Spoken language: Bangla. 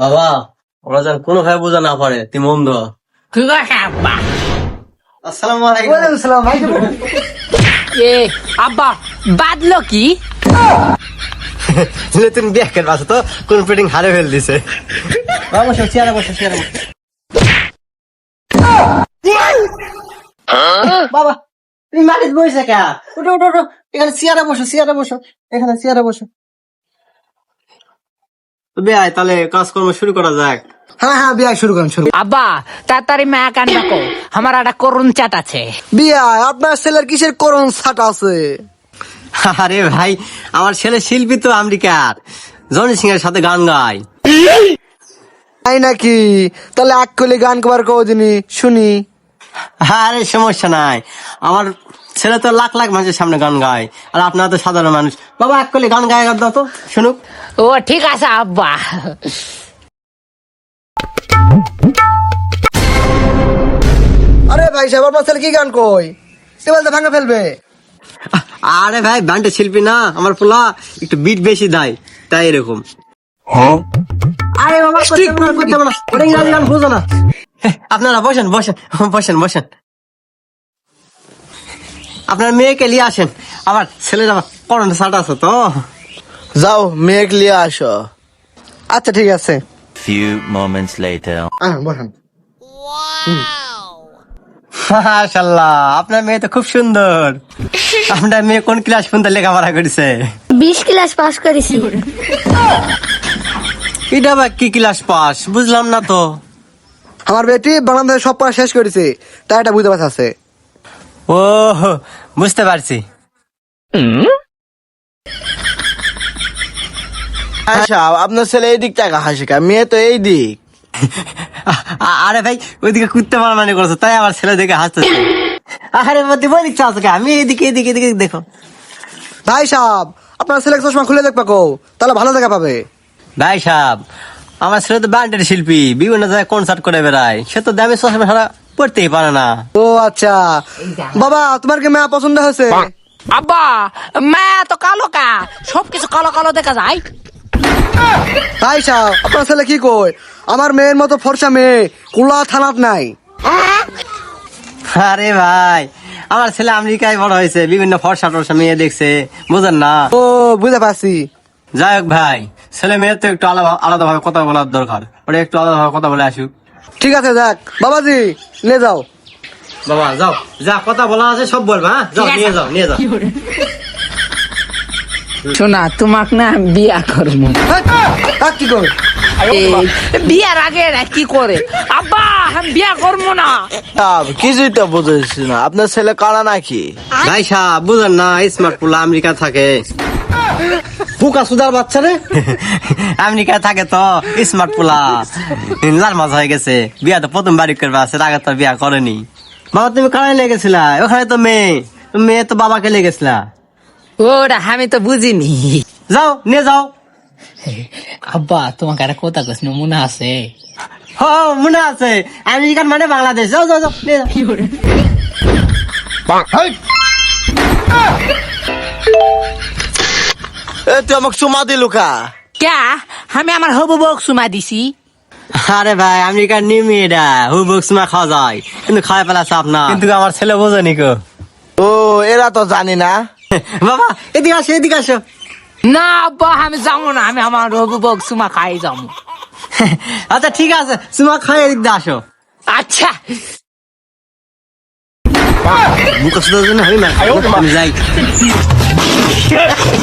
বাবা ওরা যেন কোনো ভাই বোঝা না পারে তুই মন্দ। ঠিক আছে আব্বা। আসসালামু আলাইকুম। ওয়ালাইকুম আসসালাম ভাই। এ আব্বা বাদলো কি? তুমি দেখেন বাসো তো কোন ফিটিং হারে ফেল দিছে। বসো চেয়ারে বসো চেয়ারে বসো। বাবা তুমি মাটিতে বসে কে? ওঠো ওঠো ওঠো, এখানে চেয়ারে বসো চেয়ারে বসো, এখানে চেয়ারে বসো। বেআই তাহলে কাজকর্ম শুরু করা যাক। হ্যাঁ হ্যাঁ বিয়া শুরু করেন শুরু। আব্বা তাড়াতাড়ি মায়া কান ডাকো, আমার একটা করুণ চাট আছে। বিয়া আপনার ছেলের কিসের করুন ছাট আছে? আরে ভাই আমার ছেলে শিল্পী তো আমেরিকার, জনি সিং এর সাথে গান গায়। তাই নাকি? তাহলে এক কলি গান কবার কদিনই শুনি। আরে সমস্যা নাই, আমার ছেলে তো লাখ লাখ মানুষের সামনে গান গায়, আর আপনারা তো সাধারণ মানুষ। বাবা এক কলি গান গায়ে দাও তো শুনুক। ও ঠিক আছে আব্বা। আরে ভাই সাহেব আপনার ছেলে কি গান কই? এবার তো ভাঙা ফেলবে। আরে ভাই ব্যান্ডের শিল্পী না আমার পোলা, একটু বিট বেশি দেয় তাই এরকম। আরে বাবা করতে হবে না, ওটা ইংরাজি গান বুঝো না। আপনারা বসেন বসেন বসেন বসেন, আপনার মেয়েকে নিয়ে আসেন। আমার ছেলের আবার করোনা সাট আছে তো। যাও মেঘ লিয়ে আসো। আচ্ছা ঠিক আছে। Few moments later. বসেন। মাশাআল্লাহ আপনার মেয়ে তো খুব সুন্দর। আপনার মেয়ে কোন ক্লাস পর্যন্ত লেখাপড়া করেছে? 20 ক্লাস পাস করেছি। এটা বা কি ক্লাস পাস বুঝলাম না তো। আমার বেটি বাংলাদেশে সব পড়া শেষ করেছে, তাই এটা বুঝতে পারছে। ও বুঝতে পারছি। আচ্ছা আপনার ছেলে এই দিক টাকা হাসে কা, মেয়ে তো এই দিক। আরে ভাই ওইদিকে কুত্তে মারামারি করছো তাই আমার ছেলে দেখে হাসতেছে। আরে বলি চাষকে আমি এদিকে এদিকে এদিকে দেখো। ভাই সাহেব আপনার ছেলে চশমা খুলে দেখবা কো, তাহলে ভালো দেখা পাবে। ভাই সাহেব আমার ছেলে তো ব্যান্ডের শিল্পী, বিভিন্ন জায়গায় কনসার্ট করে বেড়ায়, সে তো দামি চশমা ছাড়া পড়তেই পারে না। ও আচ্ছা বাবা তোমার কি মেয়া পছন্দ হয়েছে? আব্বা মায়া তো কালো কা, সবকিছু কালো কালো দেখা যায়। ভাই সাহেব আপনার ছেলে কি কই? আমার মেয়ের মতো ফর্সা মেয়ে কুলা থানাত নাই। আরে ভাই আমার ছেলে আমেরিকায় বড় হয়েছে, বিভিন্ন ফর্সা টর্সা মেয়ে দেখছে, বুঝেন না। ও বুঝতে পারছি। যাই হোক ভাই ছেলে মেয়ের তো একটু আলাদা ভাবে কথা বলার দরকার, ওটা একটু আলাদা ভাবে কথা বলে আসুক। ঠিক আছে যাক বাবাজি নিয়ে যাও। বাবা যাও, যা কথা বলা আছে সব বলবা। হ্যাঁ যাও নিয়ে যাও নিয়ে যাও। শোনা তোমাক না আমি বিয়া করবো। কি কর? বিয়ার আগে এরা কি করে? আব্বা আমি বিয়া করবো না। কিছুই তো বুঝেছি না, আপনার ছেলে কারা নাকি? ভাই সাহেব বুঝেন না, স্মার্ট পোলা আমেরিকা থাকে। বুকা সুদার বাচ্চা রে আমেরিকায় থাকে তো স্মার্ট পোলা, লাল মাছ হয়ে গেছে। বিয়া তো প্রথম বাড়ি করবে আছে, আগে তো বিয়া করেনি। বাবা তুমি কারাই লেগেছিলা? ওখানে তো মেয়ে তো বাবাকে লেগেছিলা। ওরা আমি তো বুঝিনি। যাও নিয়ে যাও। আব্বা তোমাকে একটা কথা কইস না মনে আছে? হ মনে আছে, আমেরিকান মানে বাংলাদেশ। যাও যাও যাও নিয়ে যাও। তুই আমাকে চুমা দিলু কা? ক্যা আমি আমার হবু বউ সুমা দিছি। আরে ভাই আমেরিকার নিমি এটা হুবুকসমা খাওয়া যায়, কিন্তু খাওয়া পেলাছে আপনার, কিন্তু আমার ছেলে বোঝেনি কো। ও এরা তো জানি না। বাবা এদিকে আসো এদিকে আসো। না আব্বা আমি যাবো না, আমি আমার হবু বউ সুমা খাই যাবো। আচ্ছা ঠিক আছে তোমা খাই এদিক দিয়ে আসো। আচ্ছা মুখস্থ জন্য আমি যাই।